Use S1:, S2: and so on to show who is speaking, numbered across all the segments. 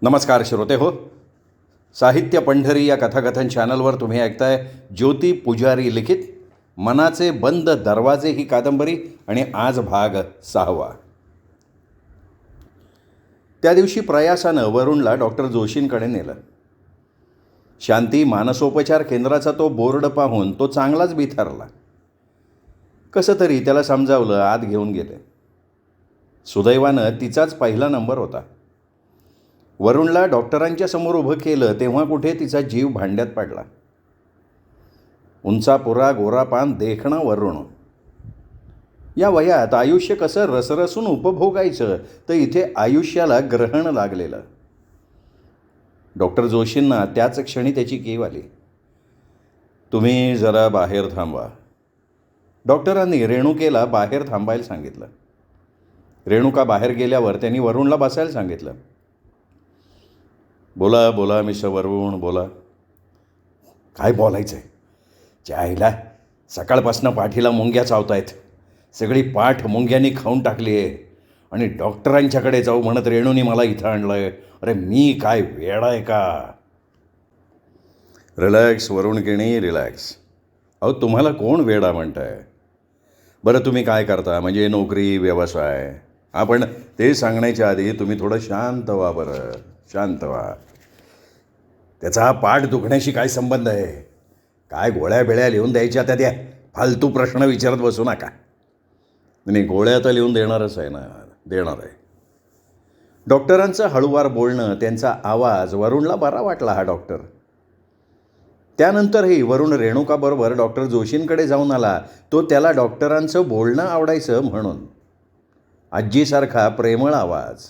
S1: नमस्कार श्रोते हो. साहित्य पंढरी या कथाकथन चॅनलवर तुम्ही ऐकताय ज्योती पुजारी लिखित मनाचे बंद दरवाजे ही कादंबरी आणि आज भाग 6. त्या दिवशी प्रयासानं वरुणला डॉक्टर जोशींकडे नेलं. शांती मानसोपचार केंद्राचा तो बोर्ड पाहून तो चांगलाच बिथरला. कसं तरी त्याला समजावलं, आत घेऊन गेले. सुदैवानं तिचाच पहिला नंबर होता. वरुणला डॉक्टरांच्या समोर उभं केलं तेव्हा कुठे तिचा जीव भांड्यात पडला. उंचापुरा गोरापान देखणा वरुण. या वयात आयुष्य कसं रसरसून उपभोगायचं तर इथे आयुष्याला ग्रहण लागलेलं. डॉक्टर जोशींना त्याच क्षणी त्याची कीव आली. तुम्ही जरा बाहेर थांबा. डॉक्टरांनी रेणुकेला बाहेर थांबायला सांगितलं. रेणुका बाहेर गेल्यावर त्यांनी वरुणला बसायला सांगितलं. बोला बोला मिस्टर वरुण, बोला. काय बोलायचं आहे? त्या आईला सकाळपासून पाठीला मुंग्या चावतायत. सगळी पाठ मुंग्यांनी खाऊन टाकली आहे आणि डॉक्टरांच्याकडे जाऊ म्हणत रेणूनी मला इथं आणलं आहे. अरे मी काय वेडा आहे का? रिलॅक्स वरुण केणी, रिलॅक्स. अहो तुम्हाला कोण वेडा म्हणतं आहे? बरं तुम्ही काय करता, म्हणजे नोकरी व्यवसाय? आपण ते सांगण्याच्या आधी तुम्ही थोडं शांत व्हा. बरं शांत व्हा. त्याचा हा पाठ दुखण्याशी काय संबंध आहे? काय गोळ्या बिळ्या लिहून द्यायच्या त्या द्या. फालतू प्रश्न विचारत बसू नका. नाही, गोळ्या तर लिहून देणारच आहे ना, देणार आहे. डॉक्टरांचं हळूवार बोलणं, त्यांचा आवाज वरुणला बरा वाटला. हा डॉक्टर. त्यानंतरही वरुण रेणुकाबरोबर डॉक्टर जोशींकडे जाऊन आला. तो त्याला डॉक्टरांचं बोलणं आवडायचं म्हणून. आजीसारखा प्रेमळ आवाज.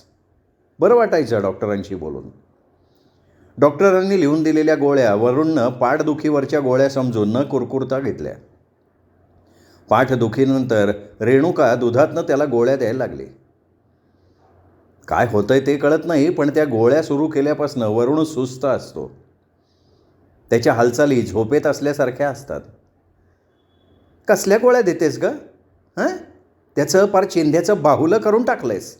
S1: बरं वाटायचं डॉक्टरांशी बोलून. डॉक्टरांनी लिहून दिलेल्या गोळ्या वरुणनं पाठदुखीवरच्या गोळ्या समजून न कुरकुरता घेतल्या. पाठदुखीनंतर रेणुका दुधातनं त्याला गोळ्या द्यायला लागली. काय होतंय ते कळत नाही, पण त्या गोळ्या सुरू केल्यापासून वरुण सुस्त असतो. त्याच्या हालचाली झोपेत असल्यासारख्या असतात. कसल्या गोळ्या देतेस ग? हां, त्याचं पार चिंध्याचं बाहुलं करून टाकलंयस.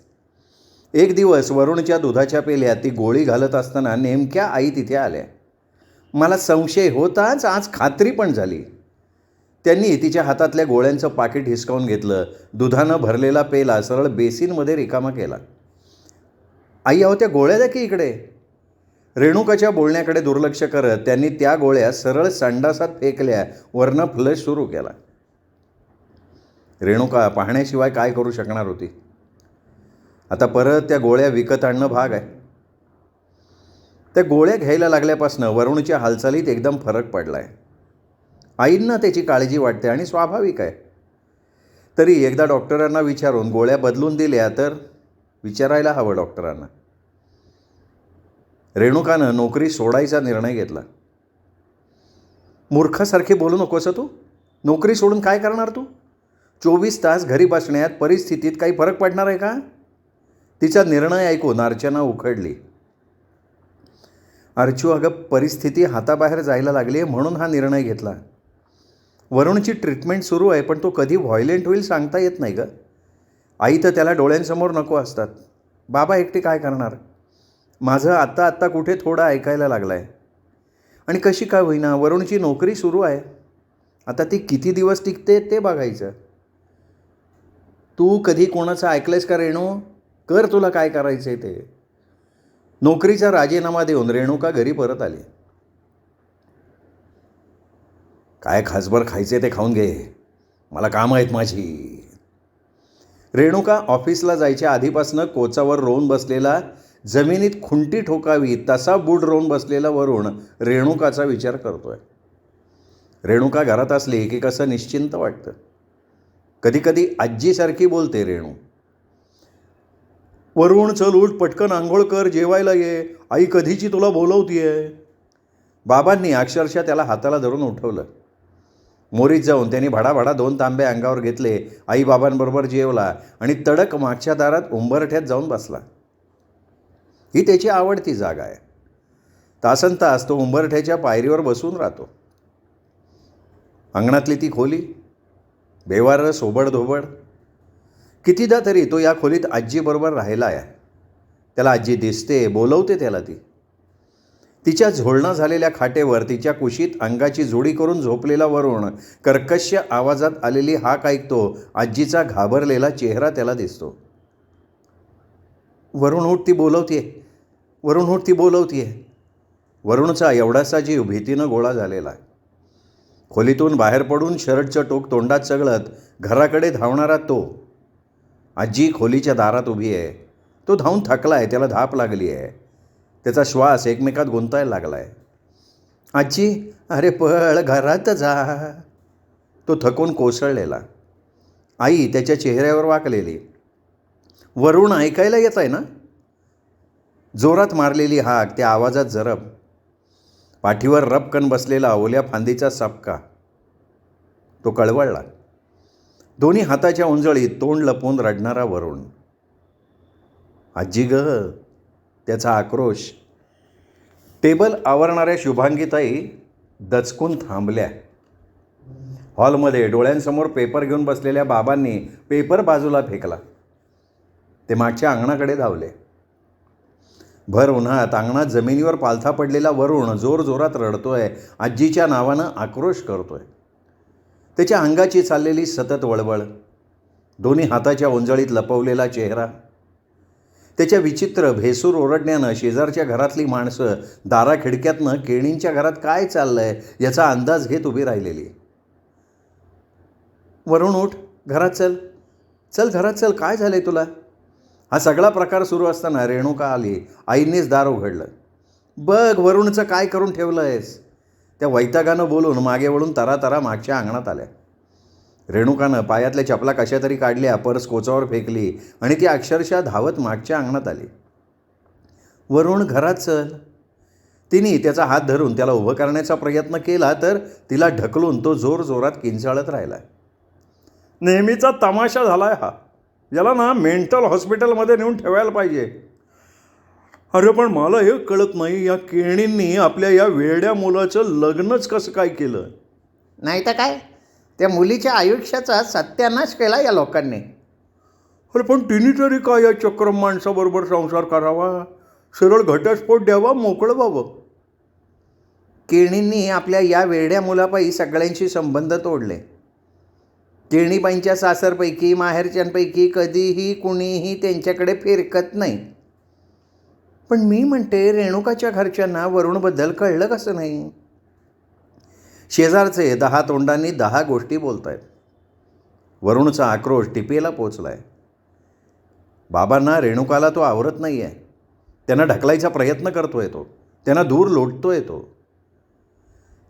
S1: एक दिवस वरुणच्या दुधाच्या पेल्यात ती गोळी घालत असताना नेमक्या आई तिथे आल्या. मला संशय होताच, आज खात्री पण झाली. त्यांनी तिच्या हातातल्या गोळ्यांचं पाकिट हिसकावून घेतलं. दुधानं भरलेला पेला सरळ बेसिनमध्ये रिकामा केला. आई, अहो त्या गोळ्या द्या की इकडे. रेणुकाच्या बोलण्याकडे दुर्लक्ष करत त्यांनी त्या गोळ्या सरळ संडासात फेकल्या. वरनं फ्लश सुरू केला. रेणुका पाहण्याशिवाय काय करू शकणार होती? आता परत त्या गोळ्या विकत आणणं भाग आहे. त्या गोळ्या घ्यायला लागल्यापासून वरुणच्या हालचालीत एकदम फरक पडला आहे. आईंना त्याची काळजी वाटते आणि स्वाभाविक आहे. तरी एकदा डॉक्टरांना विचारून गोळ्या बदलून दिल्या तर विचारायला हवं डॉक्टरांना. रेणुकानं नोकरी सोडायचा निर्णय घेतला. मूर्खासारखे बोलू नकोस तू. नोकरी सोडून काय करणार तू? 24 तास घरी बसण्यात परिस्थितीत काही फरक पडणार आहे का? तिचा निर्णय ऐकून अर्चना उखडली. अर्चू, अगं परिस्थिती हाताबाहेर जायला लागली आहे म्हणून हा निर्णय घेतला. वरुणची ट्रीटमेंट सुरू आहे, पण तो कधी व्हायलेंट होईल सांगता येत नाही ग. आई तर त्याला डोळ्यांसमोर नको असतात. बाबा एकटे काय करणार? माझं आत्ता कुठे थोडं ऐकायला लागलं आहे. आणि कशी काय होईना, वरुणची नोकरी सुरू आहे. आता ती किती दिवस टिकते ते बघायचं. तू कधी कोणाचं ऐकलंयस का रेणू? कर तुला काय करायचं आहे ते. नोकरीचा राजीनामा देऊन रेणुका घरी परत आली. काय खासभर खायचे ते खाऊन घे, मला कामं आहेत माझी. रेणुका ऑफिसला जायच्या आधीपासून कोचावर रोवून बसलेला, जमिनीत खुंटी ठोकावी तसा बूट रोवून बसलेला वरुण रेणुकाचा विचार करतोय. रेणुका घरात असली की कसं निश्चिंत वाटतं. कधीकधी आजीसारखी बोलते रेणू. वरुण, चल उठ, पटकन आंघोळ कर, जेवायला ये, आई कधीची तुला बोलवतीये. बाबांनी अक्षरशः त्याला हाताला धरून उठवलं. मोरीत जाऊन त्यांनी भडाभडा 2 तांबे अंगावर घेतले. आई बाबांबरोबर जेवला आणि तडक मागच्या दारात उंबरठ्यात जाऊन बसला. ही त्याची आवडती जागा आहे. तासनतास तो उंबरठ्याच्या पायरीवर बसून राहतो. अंगणातली ती खोली, बेवारं सोबडधोबड. कितीदा तरी तो या खोलीत आजीबरोबर राहिला आहे. त्याला आजी दिसते, बोलवते त्याला ती. तिच्या झोळणं झालेल्या खाटेवर तिच्या कुशीत अंगाची जोडी करून झोपलेला वरुण कर्कश आवाजात आलेली हाक ऐकतो. आजीचा घाबरलेला चेहरा त्याला दिसतो. वरुण उठ, ती बोलवतीये. वरुण उठ, ती बोलवतीये. वरुणचा एवढासा जीव भीतीनं गोळा झालेला आहे. खोलीतून बाहेर पडून शर्टचं टोक तोंडात चगळत घराकडे धावणारा तो. आजी खोलीच्या दारात उभी आहे. तो धावून थकला आहे, त्याला धाप लागली आहे. त्याचा श्वास एकमेकात गुंतायला लागला आहे. आजी, अरे पळ, घरात जा. तो थकून कोसळलेला. आई त्याच्या चेहऱ्यावर वाकलेली. वरुण, ऐकायला येत आहे ना? जोरात मारलेली हाक, त्या आवाजात जरब. पाठीवर रपकन बसलेला ओल्या फांदीचा सपका. तो कळवळला. दोन्ही हाताच्या उंजळीत तोंड लपवून रडणारा वरुण. आजी ग, त्याचा आक्रोश. टेबल आवरणाऱ्या शुभांगीताई दचकून थांबल्या. हॉलमध्ये डोळ्यांसमोर पेपर घेऊन बसलेल्या बाबांनी पेपर बाजूला फेकला. ते मागच्या अंगणाकडे धावले. भर उन्हात अंगणात जमिनीवर पालथा पडलेला वरुण जोरजोरात रडतोय, आजीच्या नावानं आक्रोश करतोय. त्याच्या अंगाची चाललेली सतत वळवळ, दोन्ही हाताच्या उंजळीत लपवलेला चेहरा. त्याच्या विचित्र भेसूर ओरडण्यानं शेजारच्या घरातली माणसं दारा खिडक्यातनं केणींच्या घरात काय चाललंय याचा अंदाज घेत उभी राहिलेली. वरुण उठ, घरात चल, चल घरात चल, काय झालंय तुला? हा सगळा प्रकार सुरू असताना रेणुका आली. आईनेच दार उघडलं. बघ वरुणचं काय करून ठेवलं आहेस. त्या वैतागानं बोलून मागे वळून तरातरा मागच्या अंगणात आल्या. रेणुकानं पायातल्या चपला कशा तरी काढल्या, पर्स कोचावर फेकली आणि ती अक्षरशः धावत मागच्या अंगणात आली. वरुण, घरात चल. तिने त्याचा हात धरून त्याला उभं करण्याचा प्रयत्न केला तर तिला ढकलून तो जोरजोरात किंचाळत राहिला. नेहमीचा तमाशा झालाय हा. याला ना मेंटल हॉस्पिटलमध्ये नेऊन ठेवायला पाहिजे. अरे पण मला हे कळत नाही, या केणींनी आपल्या या वेड्या मुलाचं लग्नच कसं काय केलं?
S2: नाही तर काय, त्या मुलीच्या आयुष्याचा सत्यानाश केला या लोकांनी.
S1: अरे पण तिने तरी काय या चक्रम माणसाबरोबर संसार करावा, सरळ घटस्फोट द्यावा, मोकळं व्हावं.
S2: केणींनी आपल्या या वेड्या मुलापायी सगळ्यांशी संबंध तोडले. केणीबाईंच्या सासरपैकी माहेरच्यांपैकी कधीही कुणीही त्यांच्याकडे फिरकत नाही. पण मी म्हणते, रेणुकाच्या घरच्यांना वरुणबद्दल कळलं कसं नाही?
S1: शेजारचे 10 तोंडांनी 10 गोष्टी बोलत आहेत. वरुणचा आक्रोश टिपेला पोचलाय. बाबांना रेणुकाला तो आवरत नाही आहे. त्यांना ढकलायचा प्रयत्न करतोय तो, त्यांना दूर लोटतोय तो.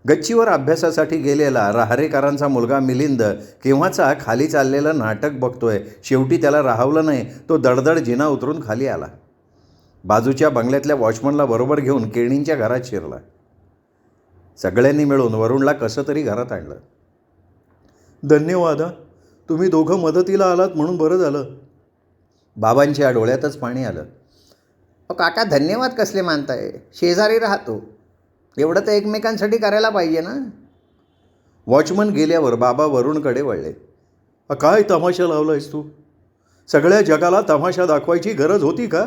S1: गच्चीवर अभ्यासासाठी गेलेला राहरेकरांचा मुलगा मिलिंद केव्हाचा खाली चाललेलं नाटक बघतोय. शेवटी त्याला राहवलं नाही, तो दडदड जिना उतरून खाली आला. बाजूच्या बंगल्यातल्या वॉचमनला बरोबर घेऊन केणींच्या घरात शिरला. सगळ्यांनी मिळून वरुणला कसं तरी घरात आणलं. धन्यवाद, तुम्ही दोघं मदतीला आलात म्हणून बरं झालं. बाबांच्या डोळ्यातच पाणी आलं.
S2: काका, धन्यवाद कसले मानताय? शेजारी राहतो, एवढं तर एकमेकांसाठी करायला पाहिजे ना.
S1: वॉचमन गेल्यावर बाबा वरुणकडे वळले. काय तमाशा लावलायस तू? सगळ्या जगाला तमाशा दाखवायची गरज होती का?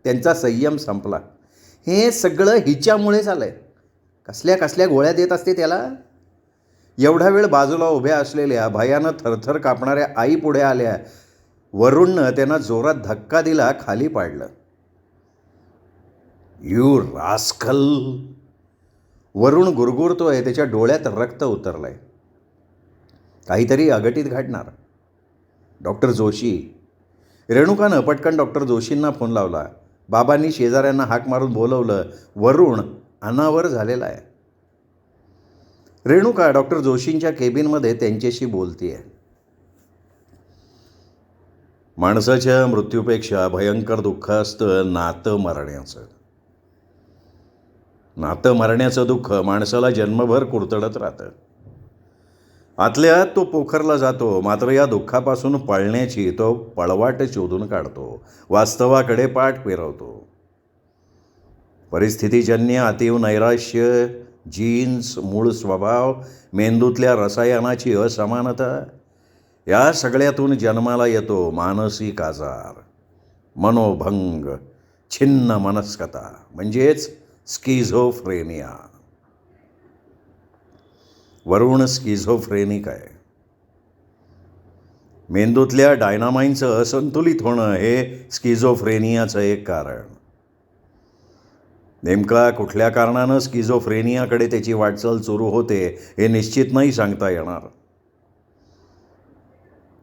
S1: त्यांचा संयम संपला.
S2: हे सगळं हिच्यामुळे झालं आहे. कसल्या कसल्या गोळ्या देत असते त्याला.
S1: एवढा वेळ बाजूला उभ्या असलेल्या भयानं थरथर कापणाऱ्या आई पुढे आल्या. वरुणनं त्यांना जोरात धक्का दिला, खाली पाडलं. You rascal. वरुण गुरगुरतोय, त्याच्या डोळ्यात रक्त उतरलंय. काहीतरी अघटित घडणार. डॉक्टर जोशी. रेणुकानं पटकन डॉक्टर जोशींना फोन लावला. बाबांनी शेजाऱ्यांना हाक मारून बोलवलं. वरुण अनावर झालेला आहे. रेणुका डॉक्टर जोशींच्या केबिनमध्ये त्यांच्याशी बोलतीये. माणसाच्या मृत्यूपेक्षा भयंकर दुःख असतं नातं मरण्याचं. नातं मरण्याचं दुःख माणसाला जन्मभर कुरतडत राहतं. आतल्यात तो पोखरला जातो, मात्र या दुःखापासून पळण्याची तो पळवाट शोधून काढतो, वास्तवाकडे पाठ फिरवतो. परिस्थितीजन्य अतीव नैराश्य, जीन्स, मूळ स्वभाव, मेंदूतल्या रसायनाची असमानता, या सगळ्यातून जन्माला येतो मानसिक आजार, मनोभंग, छिन्न मनस्कता म्हणजेच स्किझोफ्रेनिया. वरुण स्किझोफ्रेनिक आहे. मेंदूतल्या डायनामाईनचं असंतुलित होणं हे स्किझोफ्रेनियाचं एक कारण. नेमका कुठल्या कारणानं स्किझोफ्रेनियाकडे त्याची वाटचाल सुरू होते हे निश्चित नाही सांगता येणार.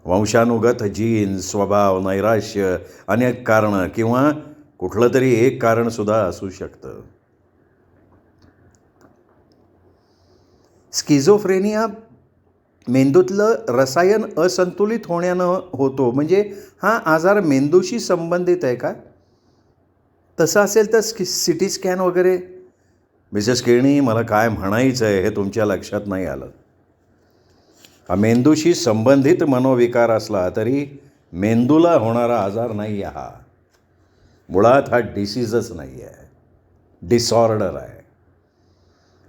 S1: वंशानुगत जीन, स्वभाव, नैराश्य, अनेक कारणं किंवा कुठलं तरी एक कारणसुद्धा असू शकतं.
S2: स्किझोफ्रेनिया मेंदूतलं रसायन असंतुलित होण्यानं होतो, म्हणजे हा आजार मेंदूशी संबंधित आहे का? तसं असेल तर सिटी स्कॅन वगैरे.
S1: मिसेस केळणी, मला काय म्हणायचं आहे हे तुमच्या लक्षात नाही आलं. हा मेंदूशी संबंधित मनोविकार असला तरी मेंदूला होणारा आजार नाही आहे. हा मुळात हा डिसीजच नाही आहे, डिसऑर्डर आहे.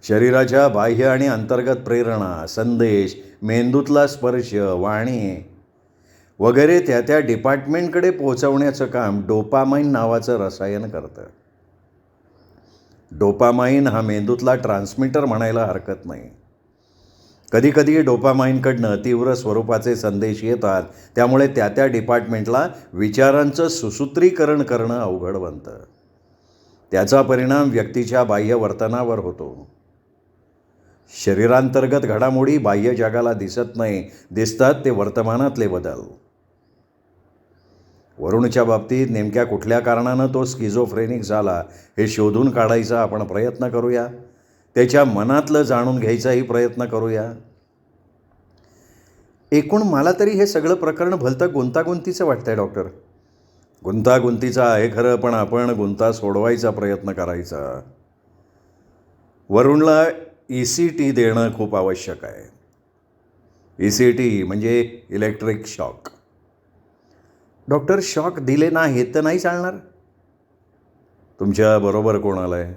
S1: शरीराच्या बाह्य आणि अंतर्गत प्रेरणा, संदेश, मेंदूतला स्पर्श, वाणी वगैरे त्या डिपार्टमेंटकडे पोहोचवण्याचं काम डोपामाइन नावाचं रसायन करतं. डोपामाइन हा मेंदूतला ट्रान्समीटर म्हणायला हरकत नाही. कधीकधी डोपामाइनकडनं तीव्र स्वरूपाचे संदेश येतात, त्यामुळे त्या डिपार्टमेंटला विचारांचं सुसूत्रीकरण करणं अवघड बनतं. त्याचा परिणाम व्यक्तीच्या बाह्य वर्तनावर होतो. शरीरांतर्गत घडामोडी बाह्य जगाला दिसत नाही, दिसतात ते वर्तमानातले बदल. वरुणच्या बाबतीत नेमक्या कुठल्या कारणानं तो स्किझोफ्रेनिक झाला हे शोधून काढायचा आपण प्रयत्न करूया. त्याच्या मनातलं जाणून घ्यायचाही प्रयत्न करूया.
S2: एकूण मला तरी हे सगळं प्रकरण भलतं गुंतागुंतीचं वाटतंय डॉक्टर.
S1: गुंतागुंतीचा आहे खरं, पण आपण गुंता सोडवायचा प्रयत्न करायचा. वरुणला ECT देणं खूप आवश्यक आहे. ECT म्हणजे इलेक्ट्रिक शॉक.
S2: डॉक्टर, शॉक दिले नाहीत तर नाही चालणार?
S1: तुमच्या बरोबर कोण आलं आहे?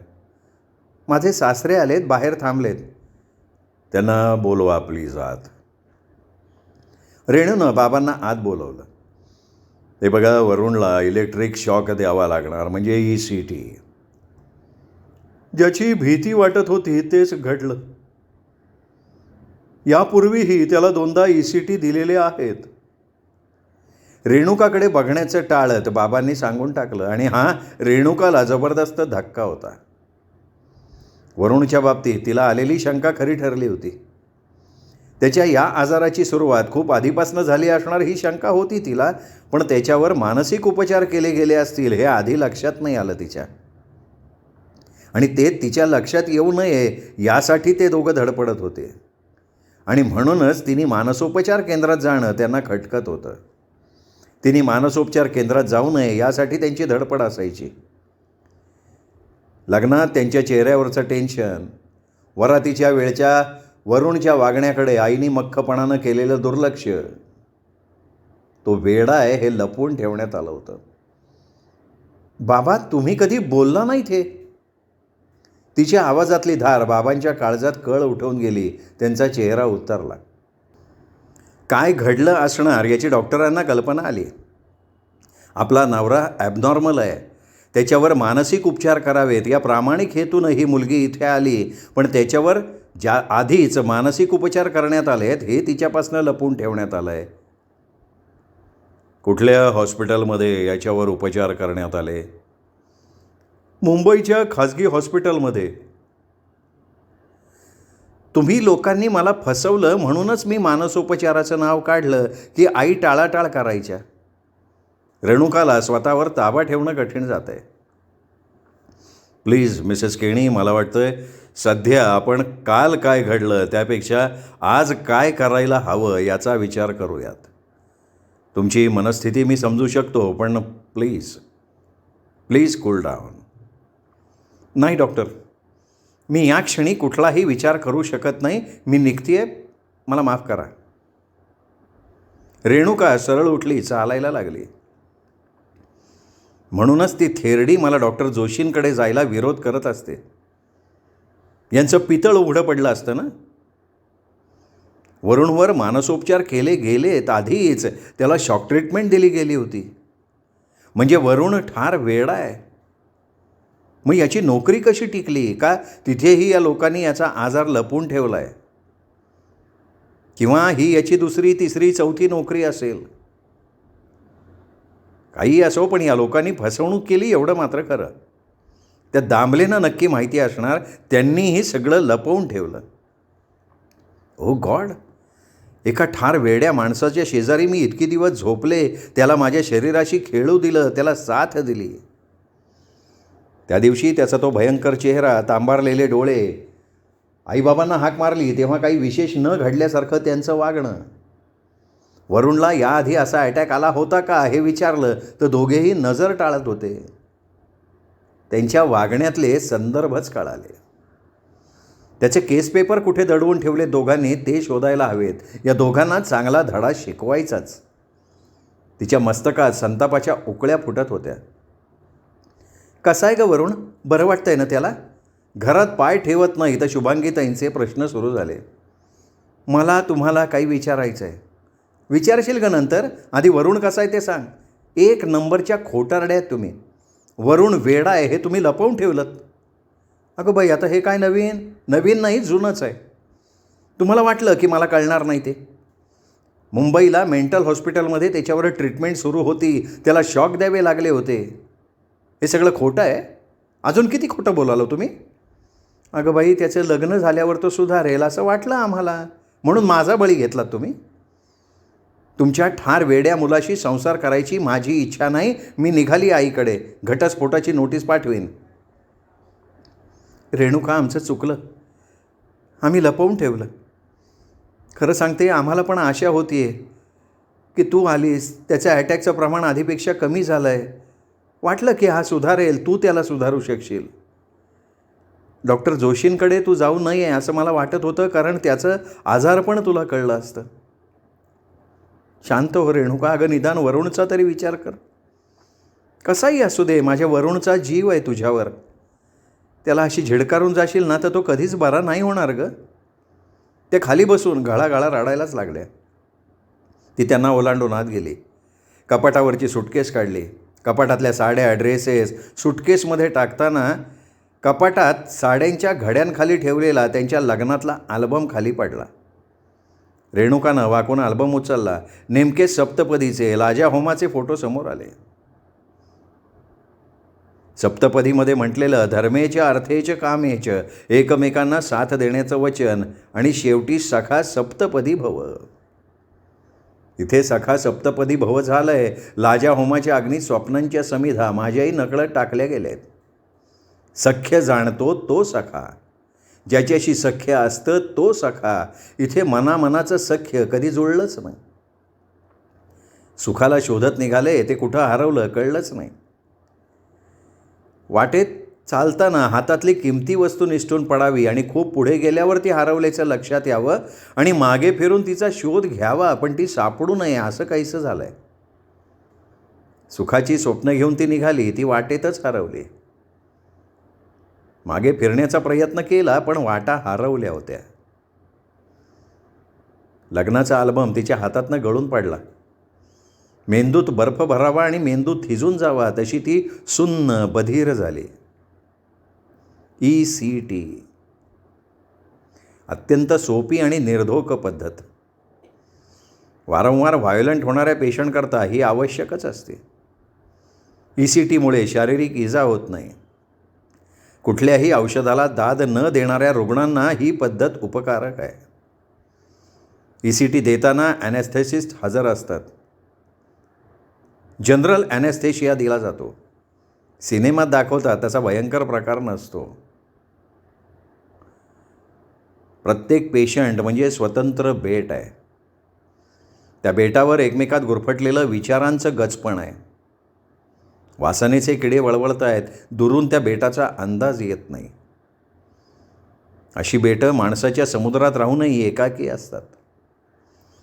S2: माझे सासरे आलेत, बाहेर थांबलेत.
S1: त्यांना बोलवा प्लीज आत.
S2: रेणूनं बाबांना आत बोलवलं.
S1: ते बघा, वरुणला इलेक्ट्रिक शॉक द्यावा लागणार, म्हणजे ECT. ज्याची भीती वाटत होती तेच घडलं. यापूर्वीही त्याला 2दा ECT दिलेले आहेत.
S2: रेणुकाकडे बघण्याचं टाळत बाबांनी सांगून टाकलं, आणि हा रेणुकाला जबरदस्त धक्का होता. वरुणच्या बाबतीत तिला आलेली शंका खरी ठरली होती. त्याच्या या आजाराची सुरुवात खूप आधीपासून झाली असणार ही शंका होती तिला, पण त्याच्यावर मानसिक उपचार केले गेले असतील हे आधी लक्षात नाही आलं तिच्या. आणि ते तिच्या लक्षात येऊ नये यासाठी ते दोघं धडपडत होते. आणि म्हणूनच तिने मानसोपचार केंद्रात जाणं त्यांना खटकत होतं. तिने मानसोपचार केंद्रात जाऊ नये यासाठी त्यांची धडपड असायची. लग्नात त्यांच्या चेहऱ्यावरचं टेन्शन, वरातीच्या वेळच्या वरुणच्या वागण्याकडे आईने मख्खपणानं केलेलं दुर्लक्ष, तो वेडा आहे हे लपवून ठेवण्यात आलं होतं. बाबा, तुम्ही कधी बोलला नाहीत हे? तिच्या आवाजातली धार बाबांच्या काळजात कळ उठवून गेली. त्यांचा चेहरा उतरला. काय घडलं असणार याची डॉक्टरांना कल्पना आली. आपला नवरा ॲबनॉर्मल आहे, त्याच्यावर मानसिक उपचार करावेत या प्रामाणिक हेतून ही मुलगी इथे आली, पण त्याच्यावर ज्या आधीच मानसिक उपचार करण्यात आलेत हे तिच्यापासून लपवून ठेवण्यात आलं आहे.
S1: कुठल्या हॉस्पिटलमध्ये याच्यावर उपचार करण्यात आले?
S2: मुंबईच्या खाजगी हॉस्पिटलमध्ये. तुम्ही लोकांनी मला फसवलं म्हणूनच मी मानसोपचाराचं नाव काढलं की आई टाळाटाळ करायच्या.
S1: रेणुकाला स्वतःवर ताबा ठेवणं कठीण जात आहे. प्लीज मिसेस केणी, मला वाटतंय सध्या आपण काल काय घडलं त्यापेक्षा आज काय करायला हवं याचा विचार करूयात. तुमची मनस्थिती मी समजू शकतो, पण प्लीज कूल डाऊन.
S2: नाही डॉक्टर, मी या क्षणी कुठलाही विचार करू शकत नाही. मी निघतीये, मला माफ करा. रेणुका सरळ उठली, चालायला लागली. म्हणूनच ती थेरडी मला डॉक्टर जोशींकडे जायला विरोध करत असते. यांचं पितळ उघडं पडलं असतं ना. वरुणवर मानसोपचार केले गेलेत आधीच, त्याला शॉक ट्रीटमेंट दिली गेली होती. म्हणजे वरुण ठार वेडा आहे. मग याची नोकरी कशी टिकली? का तिथेही या लोकांनी याचा आजार लपवून ठेवला आहे? किंवा ही याची दुसरी, तिसरी, चौथी नोकरी असेल. काही असो, पण या लोकांनी फसवणूक केली एवढं मात्र खरं. त्या दामलेंना नक्की माहिती असणार, त्यांनी हे सगळं लपवून ठेवलं. ओ गॉड, एका ठार वेड्या माणसाच्या शेजारी मी इतके दिवस झोपले, त्याला माझ्या शरीराशी खेळू दिलं, त्याला साथ दिली. त्या दिवशी त्याचा तो भयंकर चेहरा, तांबारलेले डोळे, आईबाबांना हाक मारली तेव्हा काही विशेष न घडल्यासारखं त्यांचं वागणं. वरुणला याआधी असा अटॅक आला होता का हे विचारलं तर दोघेही नजर टाळत होते. त्यांच्या वागण्यातले संदर्भच कळाले. त्याचे केस पेपर कुठे दडवून ठेवले दोघांनी ते शोधायला हवेत. या दोघांना चांगला धडा शिकवायचाच. तिच्या मस्तकात संतापाच्या उकळ्या फुटत होत्या. कसा आहे ग वरुण? बरं वाटतंय ना त्याला? घरात पाय ठेवत नाही तर शुभांगीताईंचे प्रश्न सुरू झाले. मला तुम्हाला काही विचारायचं आहे. विचारशील का नंतर? आधी वरुण कसा आहे ते सांग. एक नंबरच्या खोटारड्या आहेत तुम्ही. वरुण वेडा आहे हे तुम्ही लपवून ठेवलं. अगं बाई, आता हे काय नवीन? नवीन नाही, जुनंच आहे. तुम्हाला वाटलं की मला कळणार नाही ते. मुंबईला मेंटल हॉस्पिटलमध्ये त्याच्यावर ट्रीटमेंट सुरू होती, त्याला शॉक द्यावे लागले होते. हे सगळं खोटं आहे. अजून किती खोटं बोलालो तुम्ही? अगं बाई, त्याचं लग्न झाल्यावर तो सुधारेल असं वाटलं आम्हाला, म्हणून माझा बळी घेतलात तुम्ही. तुमच्या ठार वेड्या मुलाशी संसार करायची माझी इच्छा नाही. मी निघाली आईकडे. घटस्फोटाची नोटीस पाठवीन. रेणुका, आमचं चुकलं. आम्ही लपवून ठेवलं. खरं सांगते, आम्हाला पण आशा होती आहे की तू आलीस, त्याचं अटॅकचं प्रमाण आधीपेक्षा कमी झालं आहे. वाटलं की हा सुधारेल, तू त्याला सुधारू शकशील. डॉक्टर जोशींकडे तू जाऊ नये असं मला वाटत होतं, कारण त्याचं आजारपण तुला कळलं असतं. शांत हो रेणुका. अगं निदान वरुणचा तरी विचार कर. कसाही असू दे, माझ्या वरुणचा जीव आहे तुझ्यावर. त्याला अशी झिडकारून जाशील ना तर तो कधीच बरा नाही होणार गं. ते खाली बसून गळागळा रडायलाच लागल्या. ती त्यांना ओलांडून आत गेली. कपाटावरची सुटकेस काढली. कपाटातल्या साड्या, ड्रेसेस सुटकेसमध्ये टाकताना कपाटात साड्यांच्या घड्यांखाली ठेवलेला त्यांच्या लग्नातला अल्बम खाली पडला. रेणुकानं वाकून अल्बम उचलला. नेमके सप्तपदीचे, लाजा होमाचे फोटो समोर आले. सप्तपदीमध्ये म्हटलेलं धर्मेच अर्थेच कामेच, एकमेकांना साथ देण्याचं वचन, आणि शेवटी सखा सप्तपदी भव. इथे सखा सप्तपदी भव झालंय. लाजा होमाच्या अग्नी स्वप्नांच्या समिधा माझ्याही नकळत टाकल्या गेल्यात. सख्य जाणतो तो सखा, ज्याच्याशी सख्य असतं तो सखा. इथे मनामनाचं सख्य कधी जुळलंच नाही. सुखाला शोधत निघाले, ते कुठं हरवलं कळलंच नाही. वाटेत चालताना हातातली किमती वस्तू निसटून पडावी आणि खूप पुढे गेल्यावर ती हरवल्याचं लक्षात यावं आणि मागे फिरून तिचा शोध घ्यावा, पण ती सापडू नये असं काहीसं झालंय. सुखाची स्वप्न घेऊन ती निघाली, ती वाटेतच हरवली. मागे फिरण्याचा प्रयत्न केला पण वाटा हरवल्या होत्या. लग्नाचा अल्बम तिच्या हातातनं गळून पडला. मेंदूत बर्फ भरावा आणि मेंदू थिजून जावा तशी ती सुन्न बधीर झाली. ECT, अत्यंत सोपी आणि निर्धोक पद्धत. वारंवार व्हायोलंट होणाऱ्या पेशंटकरता ही आवश्यकच असते. ECTमुळे शारीरिक इजा होत नाही. कुठल्याही औषधाला दाद न देणाऱ्या रुग्णांना ही पद्धत उपकारक आहे. ECT देताना ॲनेस्थेसिस्ट हजर असतात. जनरल ॲनेस्थेशिया दिला जातो. सिनेमात दाखवतात तसा भयंकर प्रकार नसतो. प्रत्येक पेशंट म्हणजे स्वतंत्र बेट आहे. त्या बेटावर एकमेकात गुरफटलेलं विचारांचं गचपण आहे. वासनेचे किडे वळवळत आहेत, दुरून त्या बेटाचा अंदाज येत नाही. अशी बेटं माणसाच्या समुद्रात राहूनही एकाकी असतात.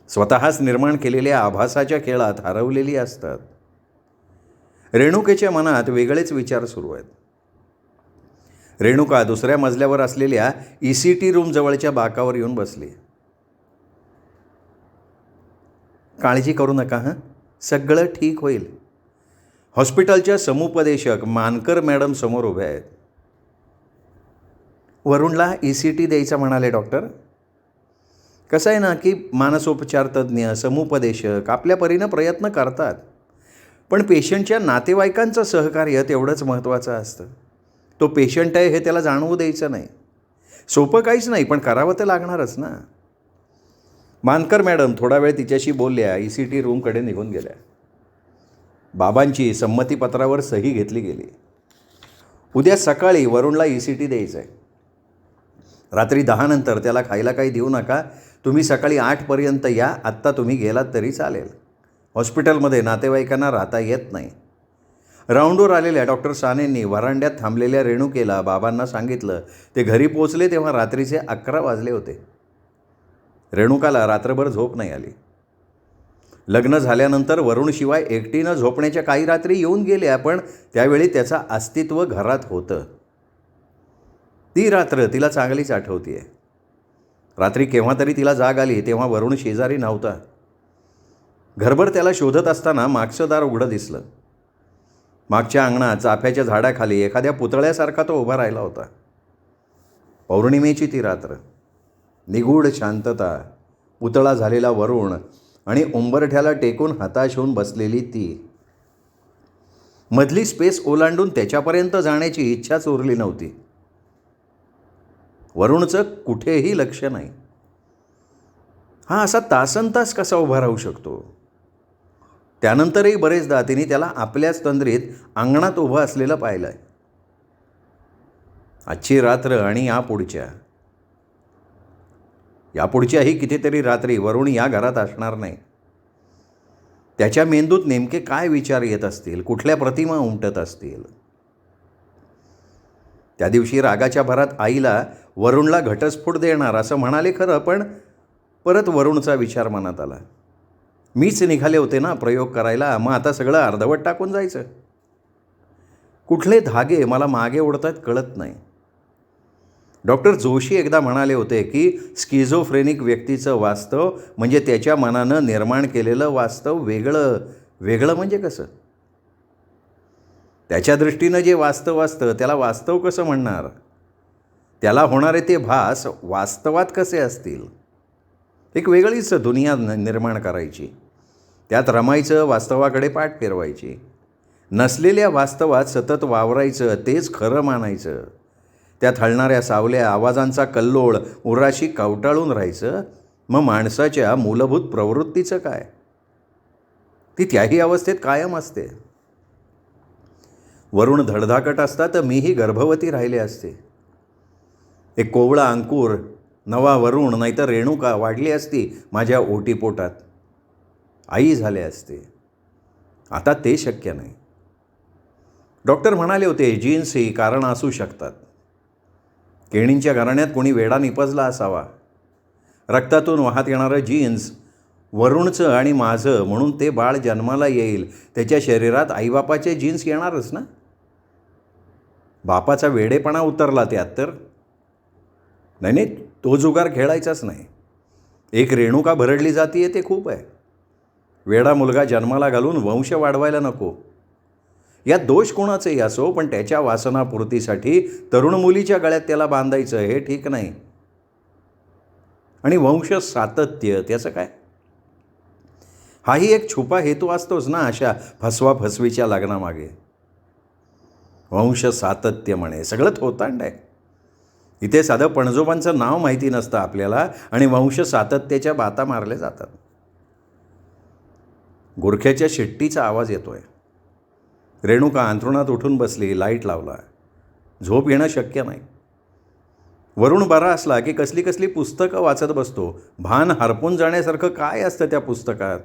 S2: स्वतःच निर्माण केलेल्या आभासाच्या खेळात हरवलेली असतात. रेणुकेच्या मनात वेगळेच विचार सुरू आहेत. रेणुका दुसऱ्या मजल्यावर असलेल्या ECT रूमजवळच्या बाकावर येऊन बसली. काळजी करू नका हां, सगळं ठीक होईल. हॉस्पिटलच्या समुपदेशक मानकर मॅडम समोर उभ्या आहेत. वरुणला ECT द्यायचा म्हणाले डॉक्टर. कसं आहे ना की मानसोपचार तज्ज्ञ, समुपदेशक आपल्या परीनं प्रयत्न करतात, पण पेशंटच्या नातेवाईकांचं सहकार्य तेवढंच महत्त्वाचं असतं. तो पेशंट आहे हे त्याला जाणवू द्यायचं नाही. सोपं काहीच नाही, पण करावं तर लागणारच ना. मानकर मॅडम थोडा वेळ तिच्याशी बोलल्या, ECT रूमकडे निघून गेल्या. बाबांची संमतीपत्रावर सही घेतली गेली. उद्या सकाळी वरुणला ECT द्यायचं आहे. रात्री 10 नंतर त्याला खायला काही देऊ नका. तुम्ही सकाळी 8पर्यंत या. आत्ता तुम्ही गेलात तरी चालेल. हॉस्पिटलमध्ये नातेवाईकांना राहता येत नाही. राऊंडवर आलेल्या डॉक्टर सानेंनी व्हरांड्यात थांबलेल्या रेणुकेला बाबांना सांगितलं. ते घरी पोचले तेव्हा रात्रीचे 11 वाजले होते. रेणुकाला रात्रभर झोप नाही आली. लग्न झाल्यानंतर वरुणशिवाय एकटीनं झोपण्याच्या काही रात्री येऊन गेल्या, पण त्यावेळी त्याचं अस्तित्व घरात होतं. ती रात्र तिला चांगलीच आठवतीये. रात्री केव्हा तरी तिला जाग आली तेव्हा वरुण शेजारी नव्हता. घरभर त्याला शोधत असताना मागचं दार उघडं दिसलं. मागच्या अंगणात चाफ्याच्या झाडाखाली एखाद्या पुतळ्यासारखा तो उभा राहिला होता. पौर्णिमेची ती रात्र, निगूढ शांतता, पुतळा झालेला वरुण आणि उंबरठ्याला टेकून हताश होऊन बसलेली ती. मधली स्पेस ओलांडून त्याच्यापर्यंत जाण्याची इच्छाच उरली नव्हती. वरुणचं कुठेही लक्ष नाही. हा असा तासनतास कसा उभा राहू शकतो? त्यानंतरही बरेचदा तिने त्याला आपल्याच तंद्रीत अंगणात उभं असलेलं पाहिलं आहे. आजची रात्र आणि यापुढच्याही कितीतरी रात्री वरुण या घरात असणार नाही. त्याच्या मेंदूत नेमके काय विचार येत असतील, कुठल्या प्रतिमा उमटत असतील. त्या दिवशी रागाच्या भरात आईला वरुणला घटस्फोट देणार असं म्हणाले खरं, पण परत वरुणचा विचार मनात आला. मीच निघाले होते ना प्रयोग करायला, मग आता सगळं अर्धवट टाकून जायचं. कुठले धागे मला मागे ओढतात कळत नाही. डॉक्टर जोशी एकदा म्हणाले होते की स्किझोफ्रेनिक व्यक्तीचं वास्तव म्हणजे त्याच्या मनानं निर्माण केलेलं वास्तव वेगळं म्हणजे कसं? त्याच्या दृष्टीनं जे वास्तव असतं त्याला वास्तव कसं म्हणणार? त्याला होणारे ते भास वास्तवात कसे असतील? एक वेगळीच दुनिया निर्माण करायची, त्यात रमायचं, वास्तवाकडे पाठ फिरवायची. नसलेल्या वास्तवात सतत वावरायचं, तेच खरं मानायचं. त्यात हलणाऱ्या सावल्या आवाजांचा कल्लोळ उराशी कवटाळून राहायचं. मग माणसाच्या मूलभूत प्रवृत्तीचं काय? ती त्याही अवस्थेत कायम असते. वरुण धडधाकट असता तर मीही गर्भवती राहिले असते. एक कोवळा अंकुर, नवा वरुण नाहीतर रेणुका वाढली असती माझ्या ओटीपोटात, आई झाले असते. आता ते शक्य नाही. डॉक्टर म्हणाले होते जीन्सही कारण असू शकतात. केणींच्या घराण्यात कोणी वेडा निपजला असावा. रक्तातून वाहत येणारं जीन्स वरुणचं आणि माझं, म्हणून ते बाळ जन्माला येईल त्याच्या शरीरात आईबापाचे जीन्स येणारच ना. बापाचा वेडेपणा उतरला त्यात तर. नाही, तो जुगार खेळायचाच नाही. एक रेणुका भरडली जातीये ते खूप आहे. वेडा मुलगा जन्माला घालून वंश वाढवायला नको. यात दोष कोणाचंही असो, पण त्याच्या वासनापूर्तीसाठी तरुण मुलीच्या गळ्यात त्याला बांधायचं हे ठीक नाही. आणि वंश सातत्य त्याचं काय? हाही एक छुपा हेतू असतोच ना अशा फसवाफसवीच्या लग्नामागे. वंश सातत्य म्हणे, सगळं थोतांड आहे. इथे साधं पणजोबांचं नाव माहिती नसतं आपल्याला आणि वंश सातत्याच्या बाता मारल्या जातात. गुरख्याच्या शिट्टीचा आवाज येतोय. रेणुका अंथरुणात उठून बसली, लाईट लावला. झोप येणं शक्य नाही. वरुण बरा असला की कसली कसली पुस्तकं वाचत बसतो. भान हरपून जाण्यासारखं काय असतं त्या पुस्तकात?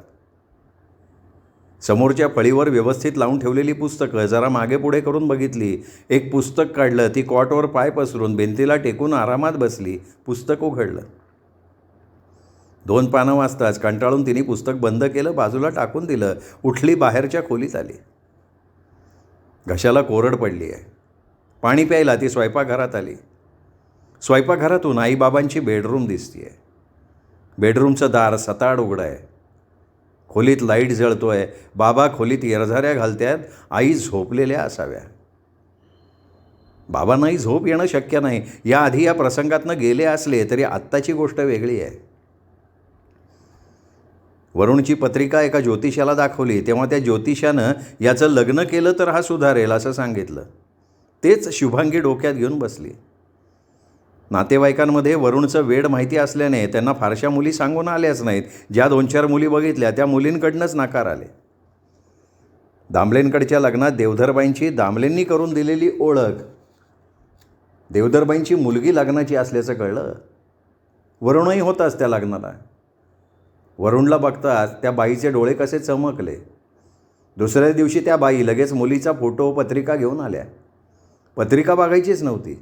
S2: समोरच्या फळीवर व्यवस्थित लावून ठेवलेली पुस्तकं जरा मागे पुढे करून बघितली. एक पुस्तक काढलं, ती कॉटवर पाय पसरून भिंतीला टेकून आरामात बसली. पुस्तक उघडलं. 2 पानं वाचताच कंटाळून तिने पुस्तक बंद केलं, बाजूला टाकून दिलं. उठली, बाहेरच्या खोलीत आली. घशाला कोरड पडली आहे. पाणी प्यायला ती स्वयंपाकघरात आली. स्वयंपाकघरातून आईबाबांची बेडरूम दिसतीये. बेडरूमचं दार सताड उघडं आहे. खोलीत लाईट जळतोय. बाबा खोलीत येरझाऱ्या घालतायत. आई झोपलेल्या असाव्या.
S1: बाबांनाही झोप येणं शक्य नाही. याआधी या प्रसंगातनं गेले असले तरी आत्ताची गोष्ट वेगळी आहे. वरुणची पत्रिका एका ज्योतिषाला दाखवली तेव्हा त्या ज्योतिषानं याचं लग्न केलं तर हा सुधारेल असं सांगितलं. तेच शुभांगी डोक्यात घेऊन बसली. नातेवाईकांमध्ये वरुणचं वेड माहिती असल्याने त्यांना फारशा मुली सांगून आल्याच नाहीत. ज्या 2-4 मुली बघितल्या त्या मुलींकडनंच नकार आले. दामलेंकडच्या लग्नात देवधरबाईंची दामलेंनी करून दिलेली ओळख देवधरबाईंची मुलगी लग्नाची असल्याचं कळलं. वरुणही होताच त्या लग्नाला. वरुणला बघताच त्या बाईचे डोळे कसे चमकले. दुसऱ्या दिवशी त्या बाई लगेच मुलीचा फोटो पत्रिका घेऊन आल्या. पत्रिका बघायचीच नव्हती.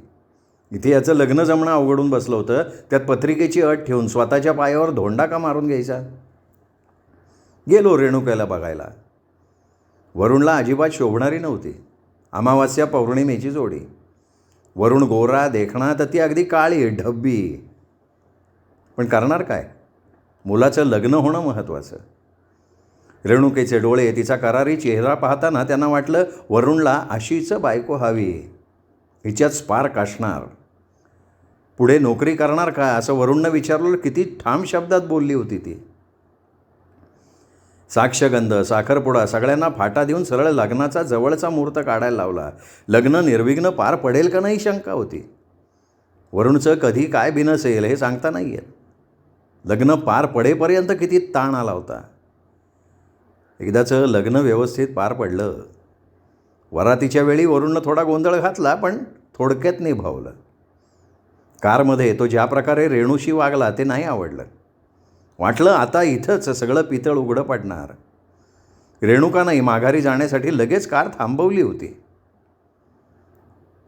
S1: इथे याचं लग्न जमणं अवघडून बसलं होतं. त्यात पत्रिकेची अट ठेवून स्वतःच्या पायावर धोंडा का मारून घ्यायचा. गेलो रेणुकाला बघायला. वरुणला अजिबात शोभणारी नव्हती. अमावास्या पौर्णिमेची जोडी. वरुण गोरा देखणा तर ती अगदी काळी ढब्बी. पण करणार काय. मुलाचं लग्न होणं महत्त्वाचं. रेणुकेचे डोळे, तिचा करारी चेहरा पाहताना त्यांना वाटलं वरुणला अशीच बायको हवी. हिच्यात स्पार्क असणार. पुढे नोकरी करणार का असं वरुणनं विचारलं. किती ठाम शब्दात बोलली होती ती. साक्षगंध, साखरपुडा सगळ्यांना फाटा देऊन सरळ लग्नाचा जवळचा मुहूर्त काढायला लावला. लग्न निर्विघ्न पार पडेल का नाही शंका होती. वरुणचं कधी काय बिनसेल हे सांगता नाही येत. लग्न पार पडेपर्यंत किती ताण आला होता. एकदाचं लग्न व्यवस्थित पार पडलं. वरातीच्या वेळी वरुणनं थोडा गोंधळ घातला पण थोडक्यात निभावलं. कारमध्ये तो ज्या प्रकारे रेणूशी वागला ते नाही आवडलं. वाटलं आता इथंच सगळं पितळ उघडं पडणार. रेणुकानंही माघारी जाण्यासाठी लगेच कार थांबवली होती.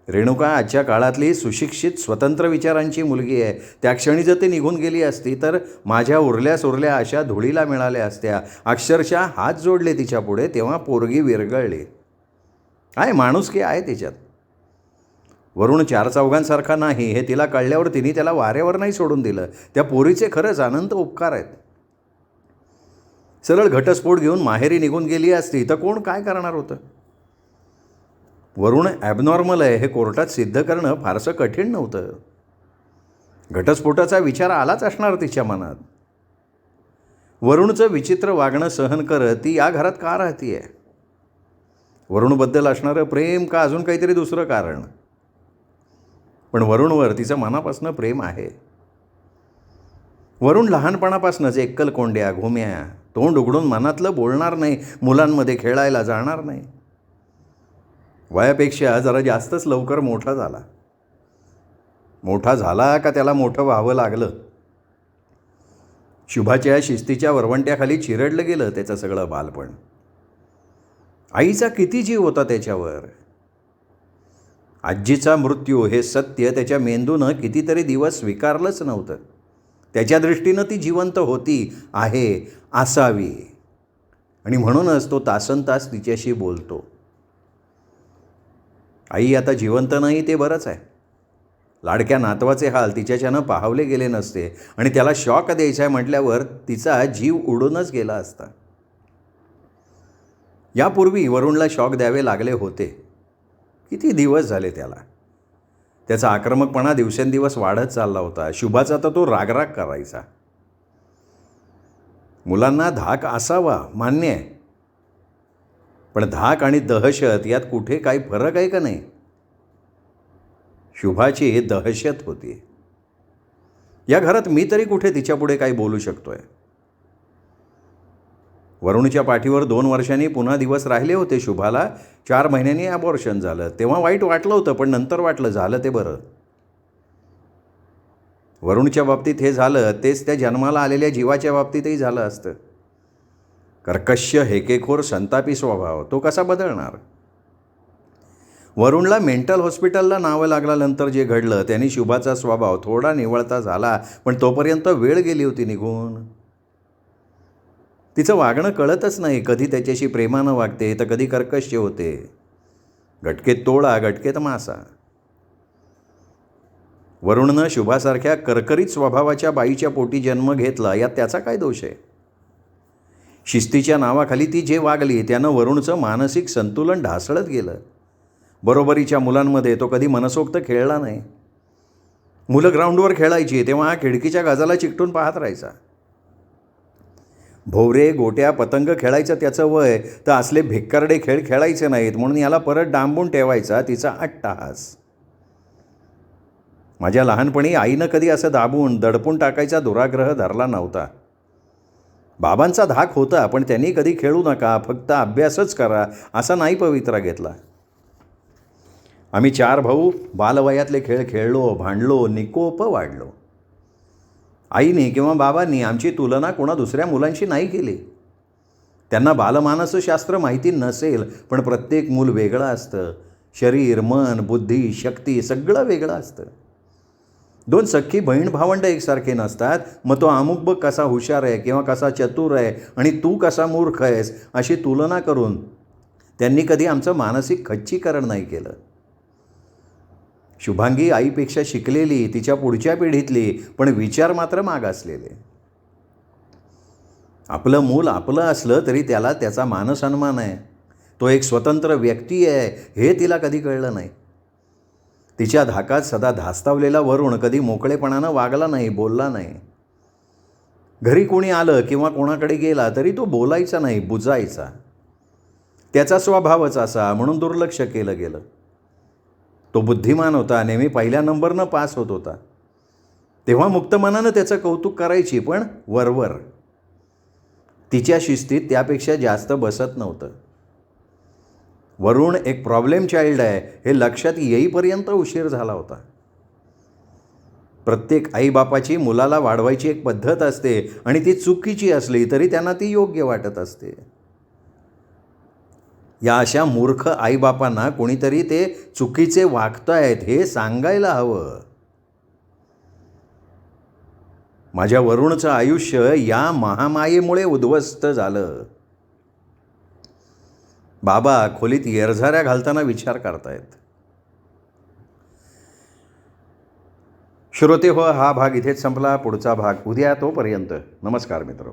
S1: रेणुका आजच्या काळातली सुशिक्षित स्वतंत्र विचारांची मुलगी आहे. त्या क्षणी जर ती निघून गेली असती तर माझ्या उरल्या सुरल्या अशा धुळीला मिळाल्या असत्या. अक्षरशः हात जोडले तिच्या पुढे तेव्हा पोरगी विरघळली. काय माणुसकी आहे तिच्यात. वरुण 4 चौघांसारखा नाही हे तिला कळल्यावर तिने त्याला वाऱ्यावर नाही सोडून दिलं. त्या पोरीचे खरंच अनंत उपकार आहेत. सरळ घटस्फोट घेऊन माहेरी निघून गेली असती तर कोण काय करणार होतं. वरुण ॲबनॉर्मल आहे हे कोर्टात सिद्ध करणं फारसं कठीण नव्हतं. घटस्फोटाचा विचार आलाच असणार तिच्या मनात. वरुणचं विचित्र वागणं सहन करत ती या घरात का राहतीये. वरुणबद्दल असणारं प्रेम का अजून काहीतरी दुसरं कारण. पण वरुणवर तिचं मनापासनं प्रेम आहे. वरुण लहानपणापासूनच एकलकोंड्या घुम्या. तोंड उघडून मनातलं बोलणार नाही. मुलांमध्ये खेळायला जाणार नाही. वयापेक्षा जरा जास्तच लवकर मोठा झाला. मोठा झाला का त्याला मोठं व्हावं लागलं. शुभाच्या शिस्तीच्या वरवंट्याखाली चिरडलं गेलं त्याचं सगळं बालपण. आईचा किती जीव होता त्याच्यावर. आजीचा मृत्यू हे सत्य त्याच्या मेंदूनं कितीतरी दिवस स्वीकारलंच नव्हतं. त्याच्या दृष्टीनं ती जिवंत होती, आहे, असावी. आणि म्हणूनच तो तासनतास तिच्याशी बोलतो. आई आता जिवंत नाही ते बरंच आहे. लाडक्या नातवाचे हाल तिच्याच्यानं पाहवले गेले नसते आणि त्याला शॉक द्यायचा आहे म्हटल्यावर तिचा जीव उडूनच गेला असता. यापूर्वी वरुणला शॉक द्यावे लागले होते. किती दिवस झाले त्याला. त्याचा आक्रमकपणा दिवसेंदिवस वाढत चालला होता. शुभाचा तर तो रागराग करायचा. मुलांना धाक असावा मान्य आहे. पण धाक आणि दहशत यात कुठे काही फरक आहे का नाही. शुभाची दहशत होती. या घरात मी तरी कुठे तिच्यापुढे काही बोलू शकतोय. वरुणच्या पाठीवर 2 वर्षांनी पुन्हा दिवस राहिले होते शुभाला. 4 महिन्यांनी ॲबॉर्शन झालं. तेव्हा वाईट वाटलं होतं पण नंतर वाटलं झालं ते बरं. वरुणच्या बाबतीत हे झालं तेच त्या जन्माला आलेल्या जीवाच्या बाबतीतही झालं असतं. कर्कश, हेकेखोर, संतापी स्वभाव तो कसा बदलणार. वरुणला मेंटल हॉस्पिटलला नावं लागल्यानंतर जे घडलं त्यांनी शुभाचा स्वभाव थोडा निवळता झाला. पण तोपर्यंत वेळ गेली होती निघून. तिचं वागणं कळतच नाही. कधी त्याच्याशी प्रेमानं वागते तर कधी कर्कश होते. गटकेत तोळा, गटकेत मासा. वरुणनं शुभासारख्या करकरीत स्वभावाच्या बाईच्या पोटी जन्म घेतला यात त्याचा काय दोष आहे. शिस्तीच्या नावाखाली ती जे वागली त्यानं वरुणचं मानसिक संतुलन ढासळत गेलं. बरोबरीच्या मुलांमध्ये तो कधी मनसोक्त खेळला नाही. मुलं ग्राउंडवर खेळायची तेव्हा खिडकीच्या गाजाला चिकटून पाहत राहायचा. भोवरे, गोट्या, पतंग खेळायचं त्याचं वय, तर असले भिक्कारडे खेळ खेळायचे नाहीत म्हणून याला परत डांबून ठेवायचा तिचा अट्टाहास. माझ्या लहानपणी आईनं कधी असं दाबून दडपून टाकायचा दुराग्रह धरला नव्हता. बाबांचा धाक होता, पण त्यांनी कधी खेळू नका, फक्त अभ्यासच करा असा नाही पवित्रा घेतला. आम्ही 4 भाऊ बालवयातले खेळ खेळलो, भांडलो, निकोप वाढलो. आईने किंवा बाबांनी आमची तुलना कोणा दुसऱ्या मुलांशी नाही केली. त्यांना बालमानसशास्त्र माहिती नसेल, पण प्रत्येक मूल वेगळं असतं. शरीर, मन, बुद्धी, शक्ती सगळं वेगळं असतं. 2 सख्खी बहीण भावंड एकसारखे नसतात. मग तो अमुक बघ कसा हुशार आहे किंवा कसा चतुर आहे आणि तू कसा मूर्ख आहेस अशी तुलना करून त्यांनी कधी आमचं मानसिक खच्चीकरण नाही केलं. शुभांगी आईपेक्षा शिकलेली, तिच्या पुढच्या पिढीतली, पण विचार मात्र मागासलेले. आपलं मूल आपलं असलं तरी त्याला त्याचा मानसन्मान आहे. तो एक स्वतंत्र व्यक्ती आहे हे तिला कधी कळलं नाही. तिच्या धाकात सदा धास्तावलेला वरुण कधी मोकळेपणानं वागला नाही, बोलला नाही. घरी कोणी आलं किंवा कोणाकडे गेला तरी तो बोलायचा नाही, बुजायचा. त्याचा स्वभावच असा म्हणून दुर्लक्ष केलं गेलं. तो बुद्धिमान होता, नेहमी पहिल्या नंबरनं पास होत होता. तेव्हा मुक्त मनानं त्याचं कौतुक करायची, पण वरवर. तिच्या शिस्तीत त्यापेक्षा जास्त बसत नव्हतं. वरुण एक प्रॉब्लेम चाइल्ड आहे हे लक्षात येईपर्यंत उशीर झाला होता. प्रत्येक आईबापाची मुलाला वाढवायची एक पद्धत असते आणि ती चुकीची असली तरी त्यांना ती योग्य वाटत असते. या अशा मूर्ख आईबापांना कोणीतरी ते चुकीचे वागतायत हे सांगायला हवं. माझ्या वरुणचं आयुष्य या महामायेमुळे उद्ध्वस्त झालं. बाबा खोलीत येरझाऱ्या घालताना विचार करतायत. श्रोते हो, हा भाग इथेच संपला. पुढचा भाग उद्या. तोपर्यंत नमस्कार मित्र.